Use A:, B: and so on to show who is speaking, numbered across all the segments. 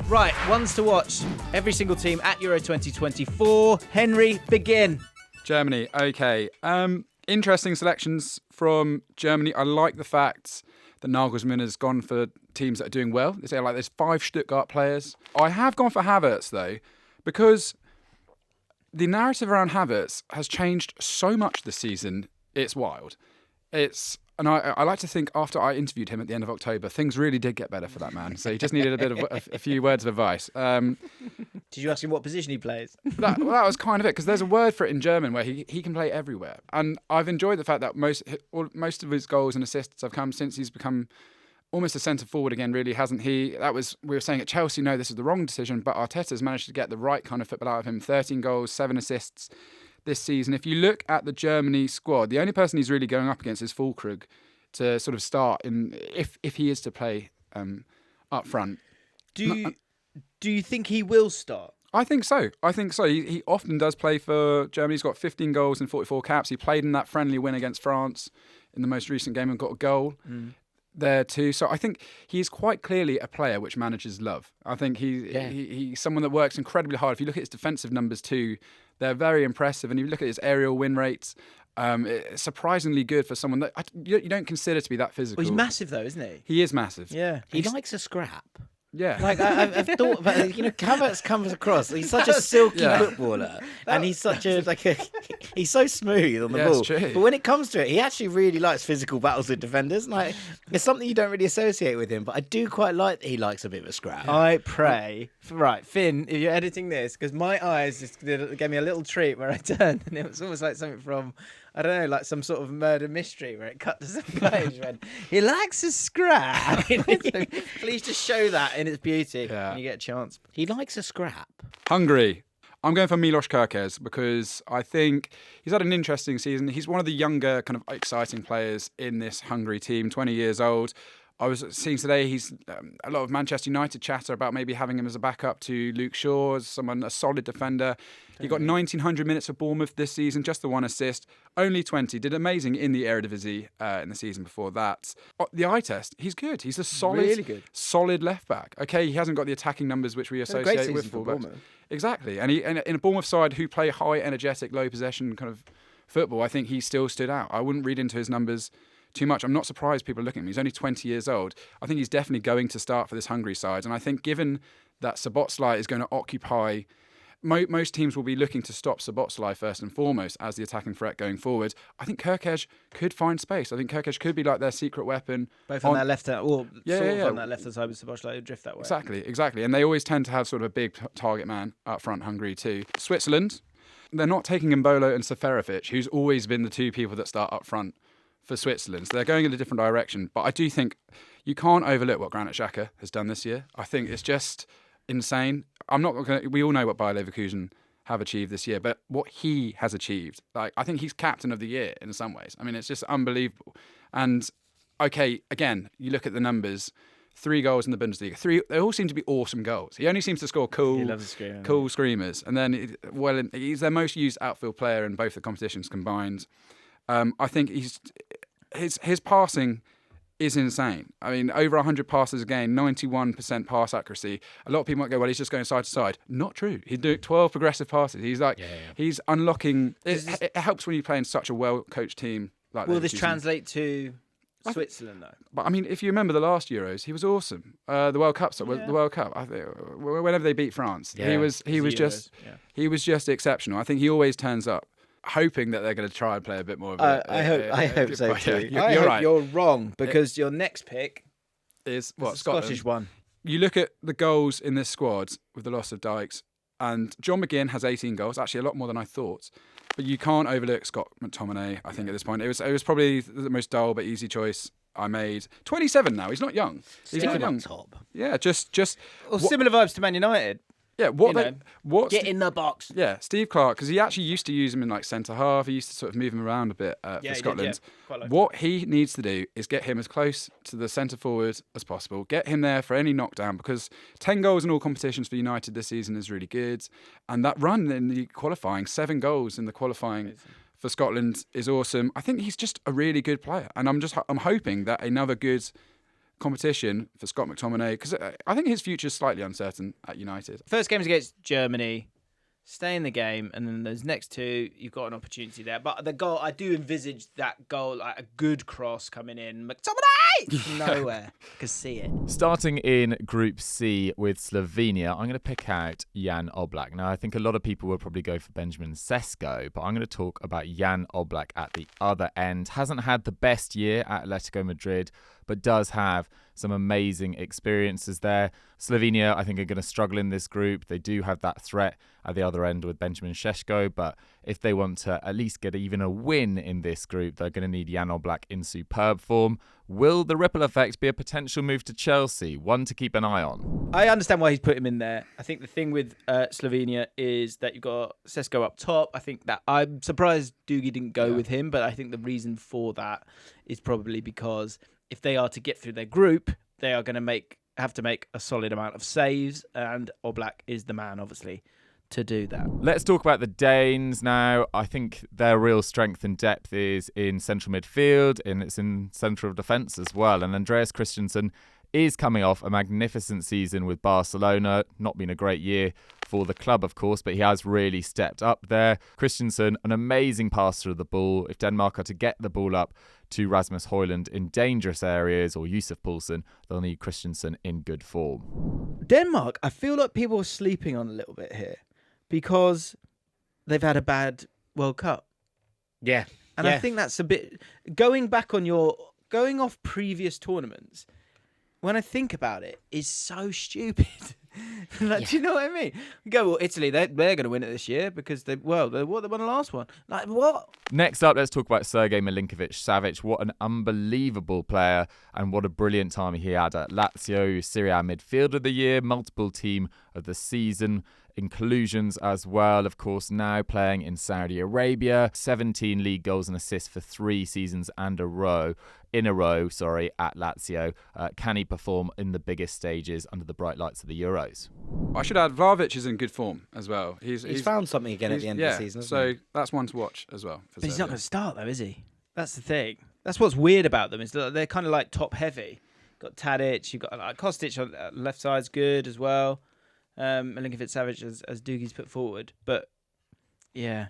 A: Right, ones to watch. Every single team at Euro 2024. Henry, begin.
B: Germany, okay. Interesting selections from Germany. I like the fact that Nagelsmann has gone for teams that are doing well. They say like there's 5 Stuttgart players. I have gone for Havertz though, because the narrative around Havertz has changed so much this season. It's wild. And I like to think after I interviewed him at the end of October, things really did get better for that man. So he just needed a bit of a few words of advice.
A: Did you ask him what position he plays?
B: That was kind of it, because there's a word for it in German where he can play everywhere. And I've enjoyed the fact that most of his goals and assists have come since he's become almost a centre forward again, really, hasn't he? We were saying at Chelsea, no, this is the wrong decision, but Arteta's managed to get the right kind of football out of him. 13 goals, 7 assists this season. If you look at the Germany squad, the only person he's really going up against is Füllkrug to sort of start if he is to play up front.
A: Do you think he will start?
B: I think so. He often does play for Germany. He's got 15 goals and 44 caps. He played in that friendly win against France in the most recent game and got a goal there too. So I think he's quite clearly a player which managers love. I think he's someone that works incredibly hard. If you look at his defensive numbers too, they're very impressive. And if you look at his aerial win rates, it's surprisingly good for someone that you don't consider to be that physical.
A: Well, he's massive though, isn't he?
B: He is massive.
A: Yeah.
C: He likes a scrap.
B: Yeah.
C: Like I've thought about it, Havertz comes across. He's such a silky footballer, and he's such he's so smooth on the ball.
B: It's true.
C: But when it comes to it, he actually really likes physical battles with defenders. Like it's something you don't really associate with him, but I do quite like that he likes a bit of a scrap.
A: I pray. Right, Finn, if you're editing this, because my eyes just gave me a little treat where I turned, and it was almost like something from, I don't know, like some sort of murder mystery where it cut to some page when he likes a scrap. So please just show that in its beauty when you get a chance.
C: He likes a scrap.
B: Hungary. I'm going for Milos Kerkez because I think he's had an interesting season. He's one of the younger, kind of exciting players in this Hungary team, 20 years old. I was seeing today he's a lot of Manchester United chatter about maybe having him as a backup to Luke Shaw, a solid defender. He got 1,900 minutes for Bournemouth this season, just the 1 assist, only 20. Did amazing in the Eredivisie in the season before that. The eye test, he's good. He's a solid left back. Okay, he hasn't got the attacking numbers which we associate with fullbacks. Exactly, and in a Bournemouth side who play high, energetic, low possession kind of football, I think he still stood out. I wouldn't read into his numbers too much. I'm not surprised people are looking at him. He's only 20 years old. I think he's definitely going to start for this Hungary side. And I think given that Szoboszlai is going to occupy, most teams will be looking to stop Szoboszlai first and foremost as the attacking threat going forward. I think Kerkez could find space. I think Kerkez could be like their secret weapon.
A: Both on that left hand, on that left hand side with Szoboszlai, drift that way.
B: Exactly. And they always tend to have sort of a big target man up front, Hungary too. Switzerland, they're not taking Mbolo and Seferovic, who's always been the two people that start up front for Switzerland. So they're going in a different direction. But I do think you can't overlook what Granit Xhaka has done this year. I think it's just insane. We all know what Bayer Leverkusen have achieved this year, but what he has achieved, I think he's captain of the year in some ways. I mean, it's just unbelievable. And okay, again, you look at the numbers, 3 goals in the Bundesliga. They all seem to be awesome goals. He only seems to score cool screamers. And then, he's their most used outfield player in both the competitions combined. I think his passing is insane. I mean, over 100 passes a game, 91% pass accuracy. A lot of people might go, well, he's just going side to side. Not true. He's doing 12 progressive passes. He's he's unlocking. It helps when you play in such a well-coached team like that.
A: Will this translate to Switzerland, though?
B: But I mean, if you remember the last Euros, he was awesome. The World Cup, the World Cup. I think, whenever they beat France, he was just exceptional. I think he always turns up, hoping that they're going to try and play a bit more of it.
A: I hope so too.
B: You're right.
A: You're wrong, because your next pick
B: is Scotland.
A: Scottish one.
B: You look at the goals in this squad with the loss of Dykes, and John McGinn has 18 goals, actually a lot more than I thought. But you can't overlook Scott McTominay, I think, at this point. It was probably the most dull but easy choice I made. 27 now, he's not young. He's not young.
C: Top.
B: Yeah, just
A: similar vibes to Man United.
B: Yeah,
A: get in the box.
B: Yeah, Steve Clarke, because he actually used to use him in like centre half. He used to sort of move him around a bit for Scotland. What he needs to do is get him as close to the centre forward as possible. Get him there for any knockdown, because 10 goals in all competitions for United this season is really good. And that run in the qualifying, 7 goals in the qualifying for Scotland is awesome. I think he's just a really good player, and I'm hoping that another good competition for Scott McTominay, because I think his future is slightly uncertain at United.
A: First game's against Germany. Stay in the game, and then those next two, you've got an opportunity there. But the goal, I do envisage that goal, like a good cross coming in. McTominay! Nowhere. Can see it.
D: Starting in Group C with Slovenia, I'm going to pick out Jan Oblak. Now, I think a lot of people will probably go for Benjamin Sesko, but I'm going to talk about Jan Oblak at the other end. Hasn't had the best year at Atletico Madrid, but does have some amazing experiences there. Slovenia, I think, are going to struggle in this group. They do have that threat at the other end with Benjamin Sesko, but if they want to at least get even a win in this group, they're going to need Jan Oblak in superb form. Will the ripple effect be a potential move to Chelsea? One to keep an eye on.
A: I understand why he's put him in there. I think the thing with Slovenia is that you've got Sesko up top. I think that I'm surprised Doogie didn't go with him, but I think the reason for that is probably because if they are to get through their group, they are going to have to make a solid amount of saves, and Oblak is the man, obviously, to do that.
D: Let's talk about the Danes now. I think their real strength and depth is in central midfield, and it's in central defence as well. And Andreas Christensen is coming off a magnificent season with Barcelona. Not been a great year for the club, of course, but he has really stepped up there. Christensen, an amazing passer of the ball. If Denmark are to get the ball up to Rasmus Højlund in dangerous areas, or Yusuf Poulsen, they'll need Christensen in good form.
A: Denmark, I feel like people are sleeping on a little bit here because they've had a bad World Cup.
C: Yeah.
A: And I think that's a bit... Going off previous tournaments, when I think about it, is so stupid. Do you know what I mean? We go, well, Italy, they're going to win it this year because they won the last one. Like, what?
D: Next up, let's talk about Sergej Milinkovic-Savic. What an unbelievable player, and what a brilliant time he had at Lazio. Serie A midfielder of the year, multiple team of the season, inclusions as well. Of course, now playing in Saudi Arabia. 17 league goals and assists for 3 seasons in a row at Lazio. Can he perform in the biggest stages under the bright lights of the Euros?
B: I should add, Vlahovic is in good form as well. He's
C: found something again at the end of the season.
B: So that's one to watch as well.
A: But he's not going to start though, is he? That's the thing. That's what's weird about them, is that they're kind of like top heavy. Got Tadic, you've got Kostic on left side's good as well. Milinkovic-Savic as Doogie's put forward, but yeah,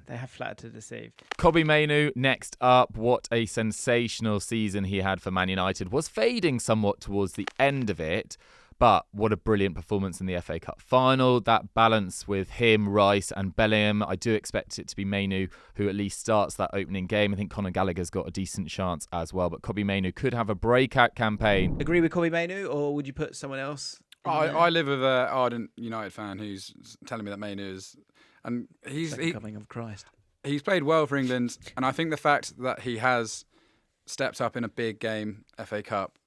A: they have flattered to deceive.
D: Kobbie Mainoo next up. What a sensational season he had for Man United. Was fading somewhat towards the end of it, but what a brilliant performance in the FA Cup final. That balance with him, Rice and Bellingham. I do expect it to be Mainoo who at least starts that opening game. I think Conor Gallagher's got a decent chance as well, but Kobbie Mainoo could have a breakout campaign.
A: Agree with Kobbie Mainoo, or would you put someone else?
B: I live with an ardent United fan who's telling me that Mainoo is, and he's
A: coming of Christ.
B: He's played well for England, and I think the fact that he has stepped up in a big game, FA Cup,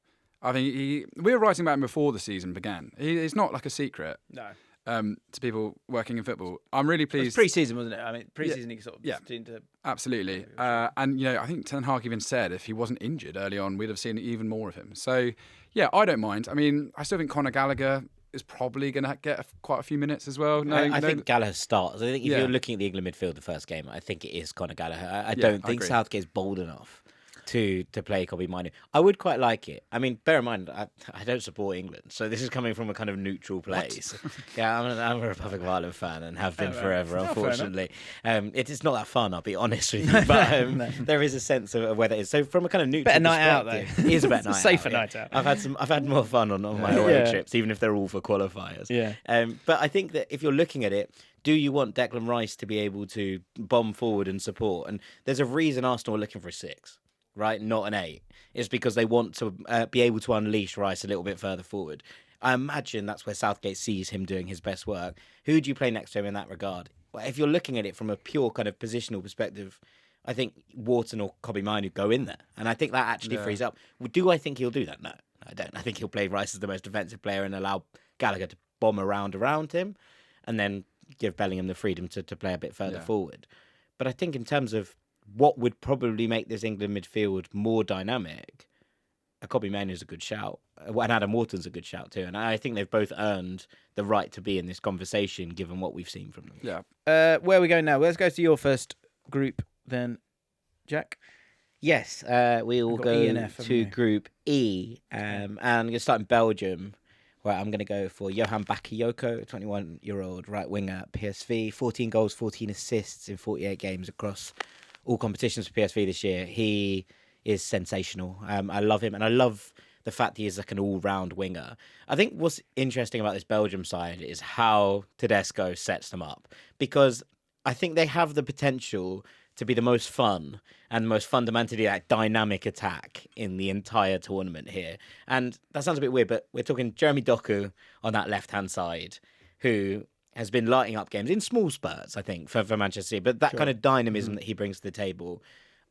B: I think we were writing about him before the season began. It's not like a secret.
A: No.
B: To people working in football, I'm really pleased.
A: It was pre-season, wasn't it? I mean, pre-season he sort of seemed to...
B: Absolutely. And I think Ten Hag even said if he wasn't injured early on, we'd have seen even more of him. So, yeah, I don't mind. I mean, I still think Conor Gallagher is probably going to get quite a few minutes as well.
C: I think Gallagher starts. I think if you're looking at the England midfield the first game, I think it is Conor Gallagher. I don't think Southgate's bold enough to play Kobbie Mainoo. I would quite like it. I mean, bear in mind, I don't support England, so this is coming from a kind of neutral place. Yeah, I'm a Republic of Ireland fan and have been forever, unfortunately. It's not that fun, I'll be honest with you, but there is a sense of where that is. So from a kind of neutral
A: better night out, though.
C: It is a better night out.
A: Safer night out.
C: I've had more fun on my away trips, even if they're all for qualifiers.
A: Yeah.
C: But I think that if you're looking at it, do you want Declan Rice to be able to bomb forward and support? And there's a reason Arsenal are looking for a 6. Right, not an 8. It's because they want to be able to unleash Rice a little bit further forward. I imagine that's where Southgate sees him doing his best work. Who do you play next to him in that regard? Well, if you're looking at it from a pure kind of positional perspective, I think Wharton or Kobbie Mainoo go in there. And I think that actually frees up. Do I think he'll do that? No, I don't. I think he'll play Rice as the most defensive player and allow Gallagher to bomb around him and then give Bellingham the freedom to play a bit further forward. But I think in terms of what would probably make this England midfield more dynamic, Kobbie Mainoo is a good shout. And Adam Wharton's a good shout too. And I think they've both earned the right to be in this conversation, given what we've seen from them.
B: Yeah.
A: Where are we going now? Let's go to your first group then, Jack.
C: Yes, we will
A: got
C: go
A: E and F, haven't
C: to
A: we?
C: Group E, and I'm going to start in Belgium, where I'm going to go for Johan Bakayoko, 21-year-old right winger at PSV, 14 goals, 14 assists in 48 games across all competitions for PSV this year. He is sensational. I love him, and I love the fact he is like an all-round winger. I think what's interesting about this Belgium side is how Tedesco sets them up, because I think they have the potential to be the most fun and most fundamentally like dynamic attack in the entire tournament here. And that sounds a bit weird, but we're talking Jeremy Doku on that left-hand side, who has been lighting up games in small spurts, I think, for Manchester City. But that kind of dynamism that he brings to the table,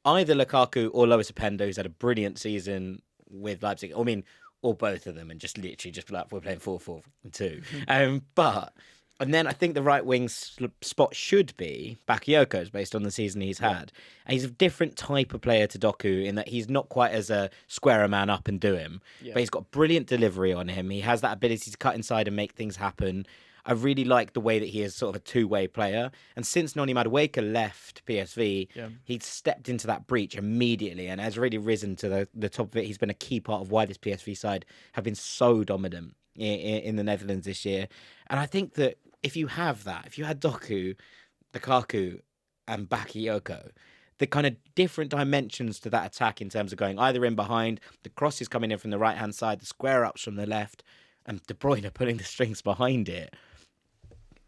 C: either Lukaku or Lois Openda, who's had a brilliant season with Leipzig. I mean, or both of them, and just literally just like we're playing 4-4-2. And then I think the right wing spot should be Bakayoko's based on the season he's had. And he's a different type of player to Doku in that he's not quite as a square a man up and do him. Yeah. But he's got brilliant delivery on him. He has that ability to cut inside and make things happen. I really like the way that he is sort of a two-way player. And since Noni Madueke left PSV, he's stepped into that breach immediately and has really risen to the top of it. He's been a key part of why this PSV side have been so dominant in the Netherlands this year. And I think that if you have that, if you had Doku, Lukaku, and Bakayoko, the kind of different dimensions to that attack in terms of going either in behind, the crosses coming in from the right-hand side, the square-ups from the left, and De Bruyne putting the strings behind it,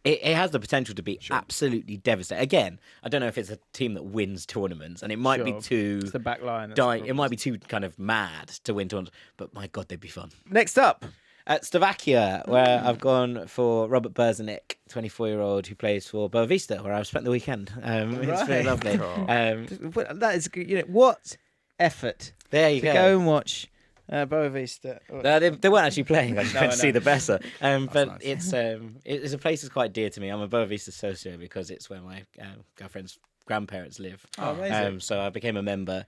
C: it has the potential to be absolutely devastating. Again, I don't know if it's a team that wins tournaments, and it might be too...
A: It's the back line.
C: It might be too kind of mad to win tournaments, but my God, they'd be fun.
A: Next up...
C: At Slovakia, where I've gone for Robert Berzanik, 24-year-old who plays for Boavista, where I've spent the weekend. It's been lovely.
A: That is, what effort
C: there you
A: go and watch Boavista.
C: They weren't actually playing. I just went to see the Bessa. But
B: nice.
C: It's a place that's quite dear to me. I'm a Boavista socio because it's where my girlfriend's grandparents live.
A: Oh, amazing.
C: So I became a member.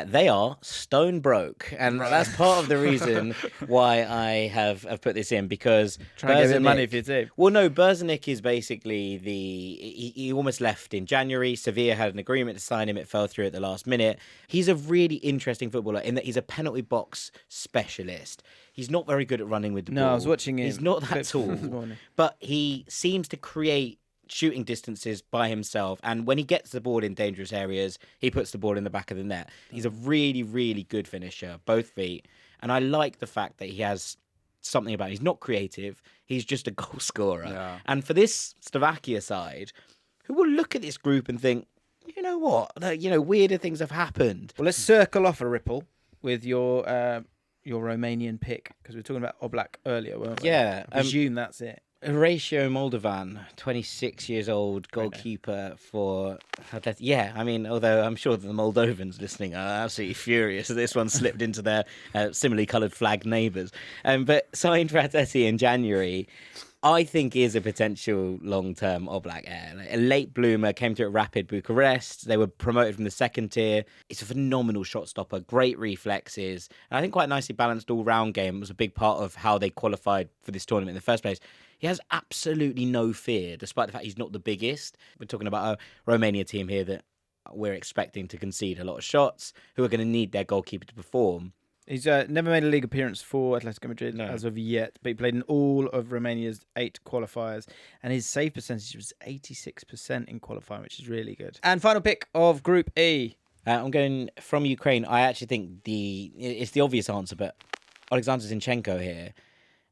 C: They are stone broke, and that's part of the reason why I have put this in, because
A: trying to get money for your team.
C: Well, no, Berzanik is basically he almost left in January. Sevilla had an agreement to sign him. It fell through at the last minute. He's a really interesting footballer in that he's a penalty box specialist. He's not very good at running with the ball.
A: No, I was watching him.
C: He's not that tall, but he seems to create shooting distances by himself, and when he gets the ball in dangerous areas, he puts the ball in the back of the net. He's a really, really good finisher, both feet, and I like the fact that he has something about him. He's not creative, he's just a goal scorer.
B: Yeah.
C: And for this Slovakia side, who will look at this group and think, you know what, weirder things have happened.
A: Well, let's circle off a ripple with your Romanian pick, because we were talking about Oblak earlier, weren't we?
C: Yeah.
A: I presume that's it.
C: Horatio Moldovan, 26 years old, goalkeeper for Athletic. Yeah, I mean, although I'm sure that the Moldovans listening are absolutely furious that this one slipped into their similarly coloured flag neighbours. But signed for Atleti in January, I think is a potential long-term Oblak heir. Like a late bloomer, came through at Rapid Bucharest. They were promoted from the second tier. It's a phenomenal shot stopper, great reflexes, and I think quite nicely balanced all-round game. It was a big part of how they qualified for this tournament in the first place. He has absolutely no fear, despite the fact he's not the biggest. We're talking about a Romania team here that we're expecting to concede a lot of shots, who are going to need their goalkeeper to perform.
A: He's never made a league appearance for Atletico Madrid as of yet, but he played in all of Romania's 8 qualifiers, and his save percentage was 86% in qualifying, which is really good. And final pick of Group E.
C: I'm going from Ukraine. I actually think it's the obvious answer, but Alexander Zinchenko here.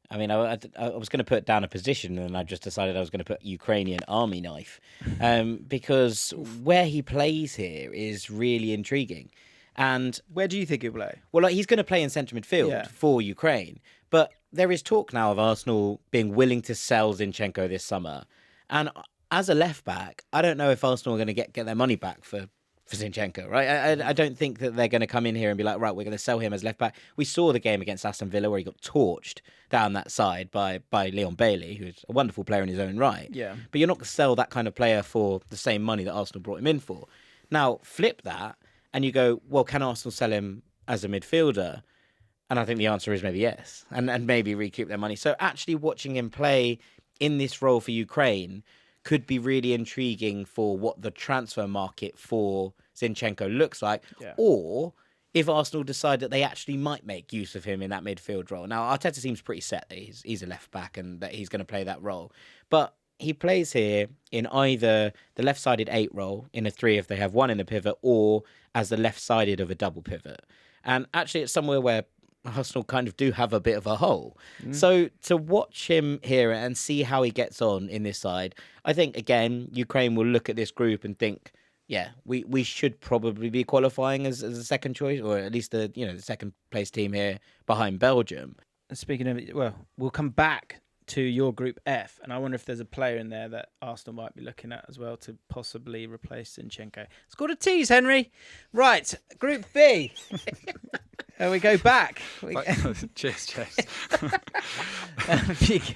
C: I mean, I was going to put down a position, and I just decided I was going to put Ukrainian army knife, because where he plays here is really intriguing. And
A: where do you think he'll play?
C: Well, he's going to play in central midfield for Ukraine, but there is talk now of Arsenal being willing to sell Zinchenko this summer. And as a left back, I don't know if Arsenal are going to get their money back for Zinchenko, right? I don't think that they're going to come in here and be like, right, we're going to sell him as left back. We saw the game against Aston Villa where he got torched down that side by Leon Bailey, who's a wonderful player in his own right.
A: Yeah.
C: But you're not going to sell that kind of player for the same money that Arsenal brought him in for. Now, flip that, and you go, well, can Arsenal sell him as a midfielder? And I think the answer is maybe yes, and maybe recoup their money. So actually watching him play in this role for Ukraine could be really intriguing for what the transfer market for Zinchenko looks like, or if Arsenal decide that they actually might make use of him in that midfield role. Now, Arteta seems pretty set that he's a left back and that he's going to play that role. But he plays here in either the left-sided 8 role in a 3 if they have one in the pivot, or as the left-sided of a double pivot. And actually, it's somewhere where Arsenal kind of do have a bit of a hole. So to watch him here and see how he gets on in this side, I think, again, Ukraine will look at this group and think, yeah, we should probably be qualifying as a second choice, or at least the second place team here behind Belgium.
A: Speaking of it, well, we'll come back to your Group F, and I wonder if there's a player in there that Arsenal might be looking at as well to possibly replace Zinchenko. It's called a tease, Henry. Right, Group B. We go back.
B: Cheers.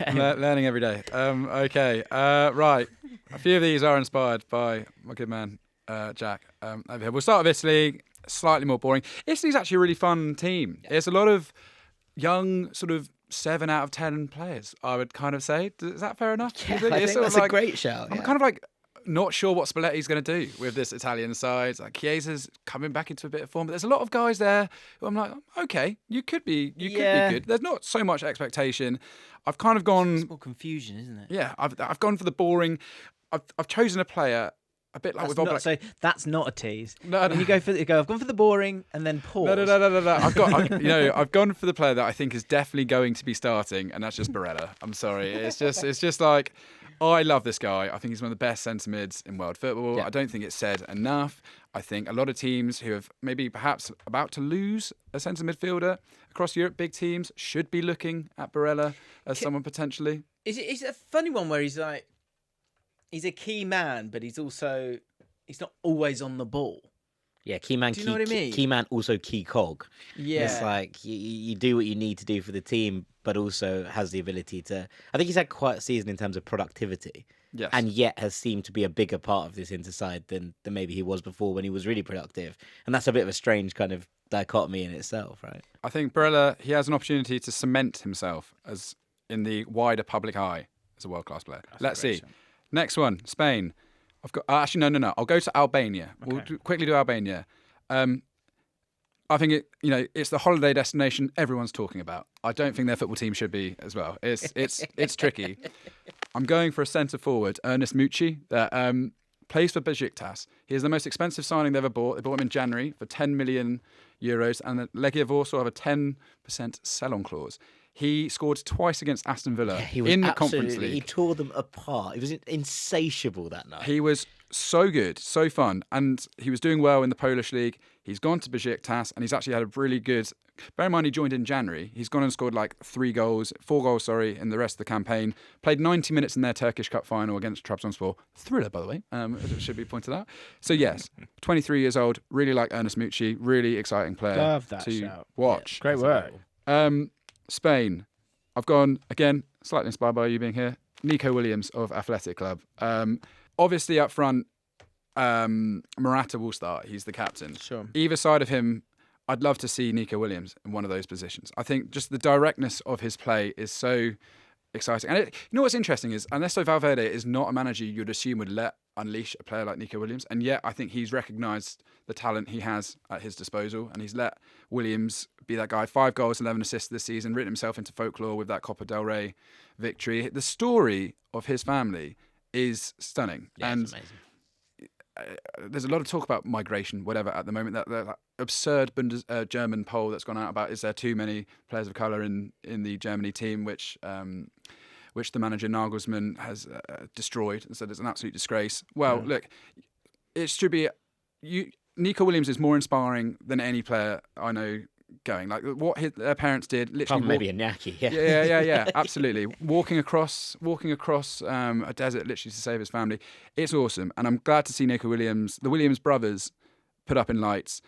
A: I'm
B: Learning every day. Okay, right. A few of these are inspired by my good man, Jack. Over here. We'll start with Italy. Slightly more boring. Italy's actually a really fun team. It's a lot of young, sort of 7 out of 10 players, I would kind of say. Is that fair enough?
C: Yeah, I think that's a great shout.
B: I'm kind of like not sure what Spalletti's going to do with this Italian side. Like Chiesa's coming back into a bit of form, but there's a lot of guys there who I'm like, okay, you could be good. There's not so much expectation. I've kind of gone.
A: It's more confusion, isn't it?
B: Yeah, I've gone for the boring. I've chosen a player. A bit like with Oblak.
A: So that's not a tease.
B: No.
A: When you go, I've gone for the boring and then pause.
B: No. I've gone for the player that I think is definitely going to be starting, and that's just Barella. I'm sorry. It's just like, I love this guy. I think he's one of the best centre mids in world football.
A: Yeah.
B: I don't think it's said enough. I think a lot of teams who have maybe perhaps about to lose a centre midfielder across Europe, big teams, should be looking at Barella as someone potentially.
A: It's a funny one where he's like, he's a key man, but he's not always on the ball.
C: Yeah, key man.
A: Do you know what I mean?
C: Key man, also key cog.
A: Yeah,
C: it's like you do what you need to do for the team, but also has the ability to. I think he's had quite a season in terms of productivity.
B: Yes.
C: And yet has seemed to be a bigger part of this Interside than maybe he was before when he was really productive. And that's a bit of a strange kind of dichotomy in itself, right?
B: I think Barella, he has an opportunity to cement himself as in the wider public eye as a world-class player. Let's see. Next one, Spain. I've got actually no. I'll go to Albania.
A: Okay.
B: We'll quickly do Albania. I think it's the holiday destination everyone's talking about. I don't think their football team should be as well. It's tricky. I'm going for a centre forward, Ernest Mucci, that plays for Besiktas. He is the most expensive signing they ever bought. They bought him in January for 10 million euros, and Legia Warsaw have a 10% sell-on clause. He scored twice against Aston Villa in the Conference League.
C: He tore them apart. He was insatiable that night.
B: He was so good, so fun, and he was doing well in the Polish League. He's gone to Besiktas, and he's actually had a really good. Bear in mind, he joined in January. He's gone and scored like 4 goals, in the rest of the campaign. Played 90 minutes in their Turkish Cup final against Trabzonspor. Thriller, by the way, it should be pointed out. So yes, 23 years old. Really like Ernest Mucci. Really exciting player
A: Love that
B: to
A: shout.
B: watch.
A: Great work.
B: Spain. I've gone, again, slightly inspired by you being here, Nico Williams of Athletic Club. Obviously, up front, Morata will start. He's the captain.
A: Sure.
B: Either side of him, I'd love to see Nico Williams in one of those positions. I think just the directness of his play is so exciting. And you know what's interesting is, Ernesto Valverde is not a manager you'd assume would let unleash a player like Nico Williams, and yet I think he's recognised the talent he has at his disposal, and he's let Williams be that guy. 5 goals, 11 assists this season, written himself into folklore with that Copa del Rey victory. The story of his family is stunning.
C: Yeah,
B: and
C: it's amazing.
B: There's a lot of talk about migration, whatever, at the moment. That absurd German poll that's gone out about is there too many players of colour in the Germany team, which the manager Nagelsmann has destroyed and said it's an absolute disgrace. Well, look, it should be. Nico Williams is more inspiring than any player I know going. Like what their parents did, literally.
C: Maybe Iñaki.
B: Yeah, absolutely. Walking across a desert, literally to save his family. It's awesome, and I'm glad to see Nico Williams, the Williams brothers, put up in lights.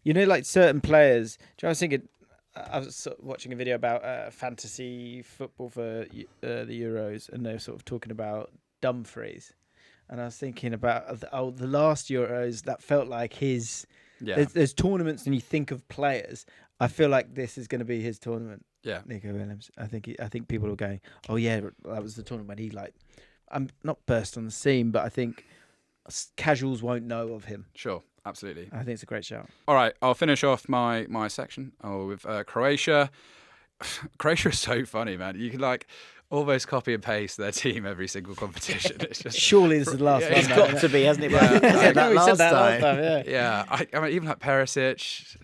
A: You know, like certain players. I was thinking. I was sort of watching a video about fantasy football for the Euros, and they were sort of talking about Dumfries. And I was thinking about the last Euros, that felt like his...
B: Yeah.
A: There's tournaments and you think of players. I feel like this is going to be his tournament.
B: Yeah.
A: Nico Williams. I think people are going, oh yeah, that was the tournament when he I'm not burst on the scene, but I think casuals won't know of him.
B: Sure. Absolutely.
A: I think it's a great shout.
B: All right, I'll finish off my section with Croatia. Croatia is so funny, man. You can like almost copy and paste their team every single competition. It's just
A: Surely this is the last one.
C: It's got to be, hasn't it?
B: Yeah.
C: We said that
A: We
C: last
A: said that last
C: time.
A: time, yeah.
B: Yeah, I mean, even like Perisic,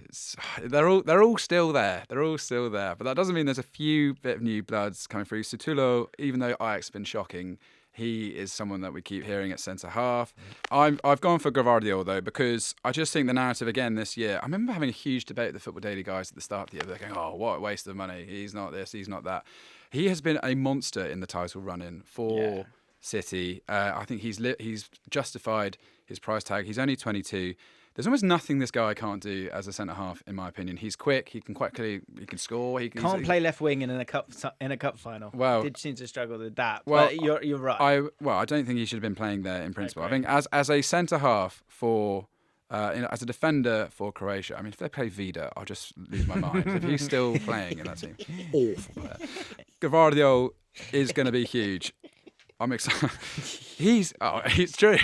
B: they're all still there. They're all still there. But that doesn't mean there's a few bit of new bloods coming through. Sutulo, even though Ajax have been shocking, he is someone that we keep hearing at centre half. I've gone for Gvardiol though, because I just think the narrative again this year. I remember having a huge debate with the Football Daily guys at the start of the year. They're going, "Oh, what a waste of money! He's not this, he's not that." He has been a monster in the title run-in for City. I think he's justified his price tag. He's only 22. There's almost nothing this guy can't do as a centre half, in my opinion. He's quick. He can he can score. He
A: Can't play left wing in a cup final.
B: Well,
A: Did seem to struggle with that.
B: well,
A: but you're right.
B: I don't think he should have been playing there in principle. I think as a centre half for as a defender for Croatia, I mean, if they play Vida, I'll just lose my mind. If he's still playing in that team, awful player. Gvardiol is going to be huge. I'm excited. He's true.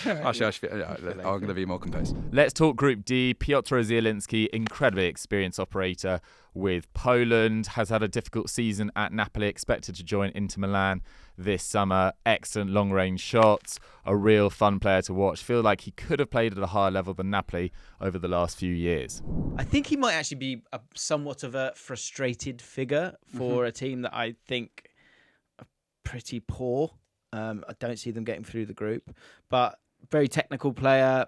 B: Actually, I'm going to be more composed.
D: Let's talk Group D. Piotr Zielinski, incredibly experienced operator with Poland, has had a difficult season at Napoli, expected to join Inter Milan this summer. Excellent long-range shots, a real fun player to watch. Feel like he could have played at a higher level than Napoli over the last few years.
A: I think he might actually be somewhat of a frustrated figure for a team that I think are pretty poor. I don't see them getting through the group, but very technical player,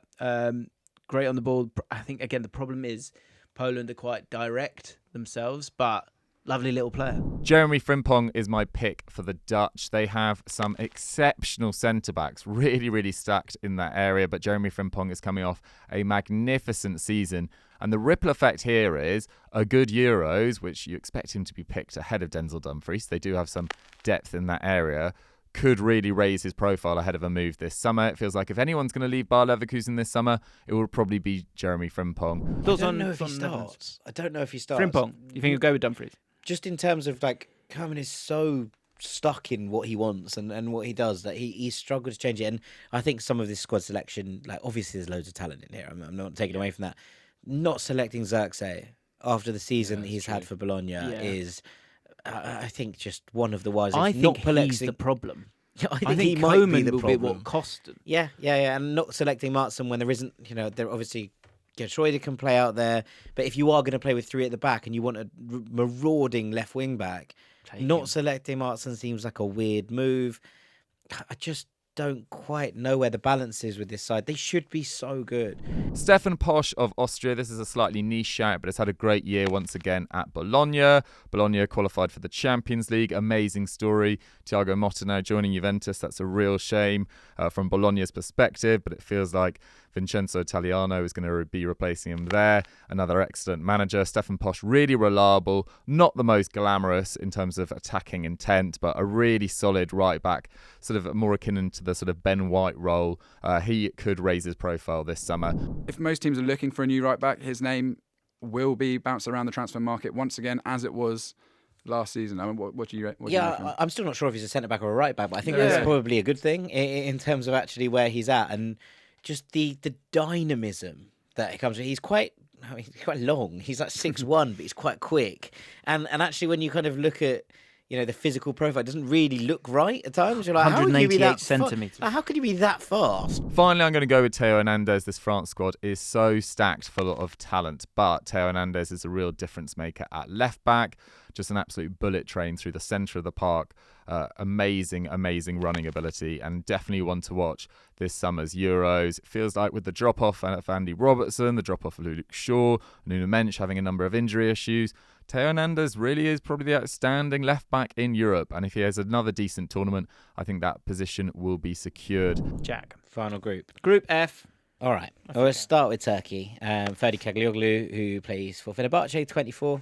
A: great on the ball. I think, again, the problem is Poland are quite direct themselves, but lovely little player.
D: Jeremy Frimpong is my pick for the Dutch. They have some exceptional centre-backs, really, really stacked in that area, but Jeremy Frimpong is coming off a magnificent season. And the ripple effect here is a good Euros, which you expect him to be picked ahead of Denzel Dumfries. They do have some depth in that area. Could really raise his profile ahead of a move this summer. It feels like if anyone's going to leave Bayer Leverkusen this summer, it will probably be Jeremy Frimpong.
C: I don't know if he starts. I don't know if he starts.
A: Frimpong, you think he'll go with Dumfries?
C: Just in terms of like, Koeman is so stuck in what he wants and what he does that he struggled to change it. And I think some of this squad selection, like obviously there's loads of talent in here. I'm not taking away from that. Not selecting Xerxes after the season he's had for Bologna is, I think, just one of the wisest.
A: I think he's the problem.
C: I
A: I think
C: he might be the
A: Koeman will be
C: problem.
A: what cost him.
C: Yeah, and not selecting Martson when there isn't, they're obviously, Schroeder can play out there, but if you are going to play with three at the back and you want a marauding left wing back, selecting Martson seems like a weird move. I just don't quite know where the balance is with this side. They should be so good.
D: Stefan Posch of Austria. This is a slightly niche shout, but has had a great year once again at Bologna. Bologna qualified for the Champions League. Amazing story. Thiago Motta now joining Juventus. That's a real shame from Bologna's perspective, but it feels like Vincenzo Italiano is going to be replacing him there. Another excellent manager. Stefan Posch, really reliable. Not the most glamorous in terms of attacking intent, but a really solid right back, sort of more akin to the sort of Ben White role. He could raise his profile this summer.
B: If most teams are looking for a new right back, his name will be bounced around the transfer market once again, as it was last season. I mean, what do you reckon?
C: I'm still not sure if he's a centre back or a right back, but I think that's probably a good thing in terms of actually where he's at and just the dynamism that it comes with. He's quite long. He's like 6'1", but he's quite quick. And actually, when you kind of look at the physical profile, it doesn't really look right at times. You're like,
A: 188 centimetres.
C: How could you be that fast?
D: Finally, I'm going to go with Theo Hernandez. This France squad is so stacked full of talent, but Theo Hernandez is a real difference maker at left back. Just an absolute bullet train through the centre of the park. Amazing running ability, and definitely one to watch this summer's Euros. It feels like with the drop-off of Andy Robertson, the drop-off of Luke Shaw, Nuno Mensch having a number of injury issues, Theo Hernandez really is probably the outstanding left back in Europe, and if he has another decent tournament, I think that position will be secured.
A: Jack.
C: Final group.
A: Group F.
C: All right. Well, let's start with Turkey. Ferdi Caglioglu, who plays for Fenerbahce, 24.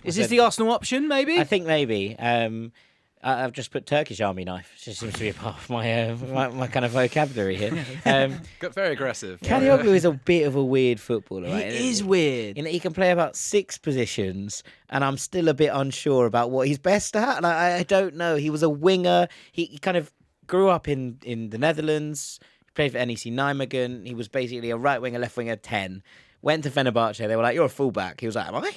A: Is this the Arsenal option, maybe?
C: I think maybe. I've just put Turkish army knife. It just seems to be a part of my kind of vocabulary here.
B: Got very aggressive.
C: Caglioglu is a bit of a weird footballer, right?
A: He is weird.
C: He can play about 6 positions, and I'm still a bit unsure about what he's best at. And I don't know. He was a winger. He kind of grew up in the Netherlands, Played for NEC Nijmegen. He was basically a right winger, left winger, 10. Went to Fenerbahce. They were like, "You're a fullback." He was like, "Am I?"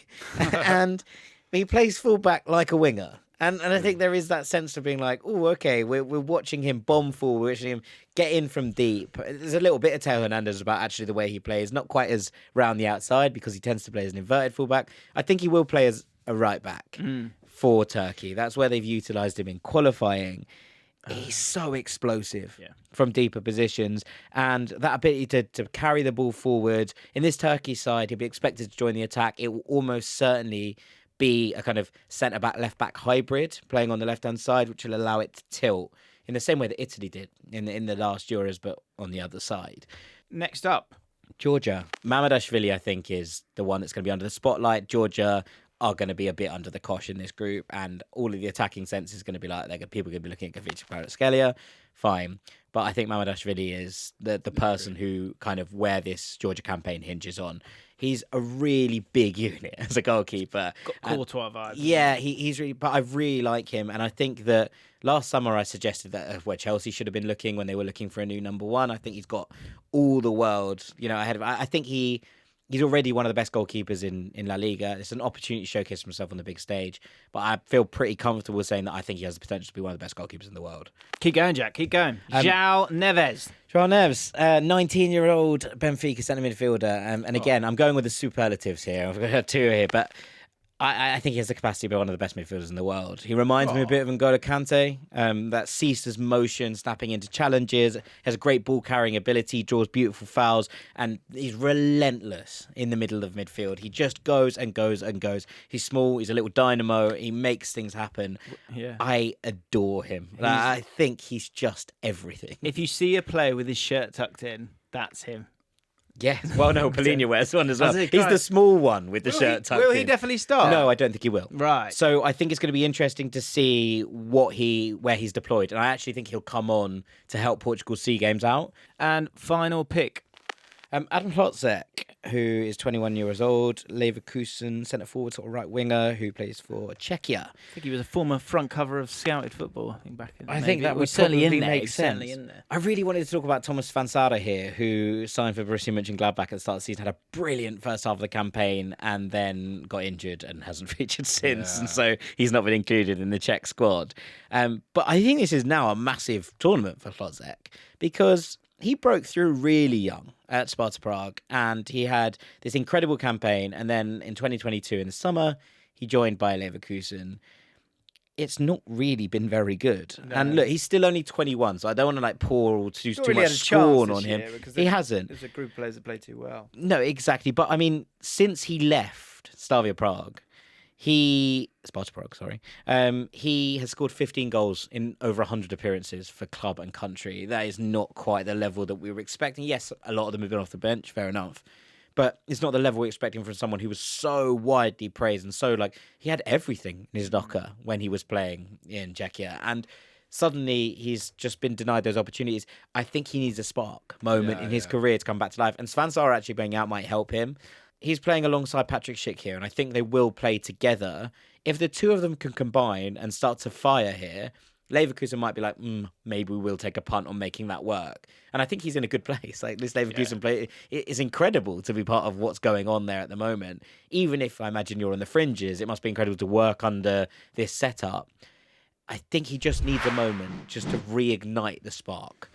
C: And he plays fullback like a winger. And I think there is that sense of being like, "Oh, okay, we're watching him bomb forward, we're watching him get in from deep." There's a little bit of Teo Hernandez about actually the way he plays, not quite as round the outside because he tends to play as an inverted fullback. I think he will play as a right back for Turkey. That's where they've utilised him in qualifying. He's so explosive from deeper positions, and that ability to carry the ball forward. In this Turkey side, he'll be expected to join the attack. It will almost certainly be a kind of centre-back, left-back hybrid playing on the left-hand side, which will allow it to tilt in the same way that Italy did in the last Euros, but on the other side.
A: Next up,
C: Georgia. Mamadashvili, I think, is the one that's going to be under the spotlight. Georgia are going to be a bit under the cosh in this group, and all of the attacking sense is going to be like people are going to be looking at Kavic Kvaratskhelia. Fine. But I think Mamadashvili is the person who kind of where this Georgia campaign hinges on. He's a really big unit as a goalkeeper.
A: Got Courtois vibes.
C: Yeah, he's really, but I really like him. And I think that last summer I suggested that where Chelsea should have been looking when they were looking for a new number one. I think he's got all the world, ahead of him. I think he's already one of the best goalkeepers in La Liga. It's an opportunity to showcase himself on the big stage. But I feel pretty comfortable saying that I think he has the potential to be one of the best goalkeepers in the world.
A: Keep going, Jack. Keep going. João Neves.
C: João Neves, 19-year-old Benfica centre midfielder. And again, I'm going with the superlatives here. I've got two here, but I think he has the capacity to be one of the best midfielders in the world. He reminds me a bit of N'Golo Kante. That ceaseless motion, snapping into challenges, has a great ball-carrying ability, draws beautiful fouls, and he's relentless in the middle of midfield. He just goes and goes and goes. He's small, he's a little dynamo, he makes things happen.
A: Yeah.
C: I adore him. I think he's just everything.
A: If you see a player with his shirt tucked in, that's him.
C: Yes, well, no, Paulinho wears one as well. He's the small one with the shirt tucked in.
A: Will he definitely start?
C: No, I don't think he will.
A: Right.
C: So I think it's going to be interesting to see where he's deployed. And I actually think he'll come on to help Portugal's SEA Games out.
A: And final pick.
C: Adam Plotzek, who is 21 years old, Leverkusen centre-forward, sort of right winger, who plays for Czechia.
A: I think he was a former front cover of Scouted Football, I think, back in
C: I think that would
A: certainly
C: probably
A: in there.
C: make sense.
A: Certainly in there.
C: I really wanted to talk about Thomas Fansada here, who signed for Borussia Mönchengladbach at the start of the season, had a brilliant first half of the campaign, and then got injured and hasn't featured since, and so he's not been included in the Czech squad. But I think this is now a massive tournament for Plotzek, because he broke through really young at Sparta Prague, and he had this incredible campaign. And then in 2022, in the summer, he joined Bayer Leverkusen. It's not really been very good. No. And look, he's still only 21, so I don't want to pour too much scorn on him. He hasn't.
A: There's a group of players that play too well.
C: No, exactly. But I mean, since he left Slavia Prague, Sparta Prague, sorry. He has scored 15 goals in over 100 appearances for club and country. That is not quite the level that we were expecting. Yes, a lot of them have been off the bench, fair enough. But it's not the level we're expecting from someone who was so widely praised and so, he had everything in his locker when he was playing in Czechia. And suddenly he's just been denied those opportunities. I think he needs a spark moment in his career to come back to life. And Svansar actually being out might help him. He's playing alongside Patrick Schick here, and I think they will play together. If the two of them can combine and start to fire here, Leverkusen might be like, maybe we will take a punt on making that work. And I think he's in a good place. This Leverkusen play is incredible to be part of what's going on there at the moment. Even if I imagine you're on the fringes, it must be incredible to work under this setup. I think he just needs a moment just to reignite the spark.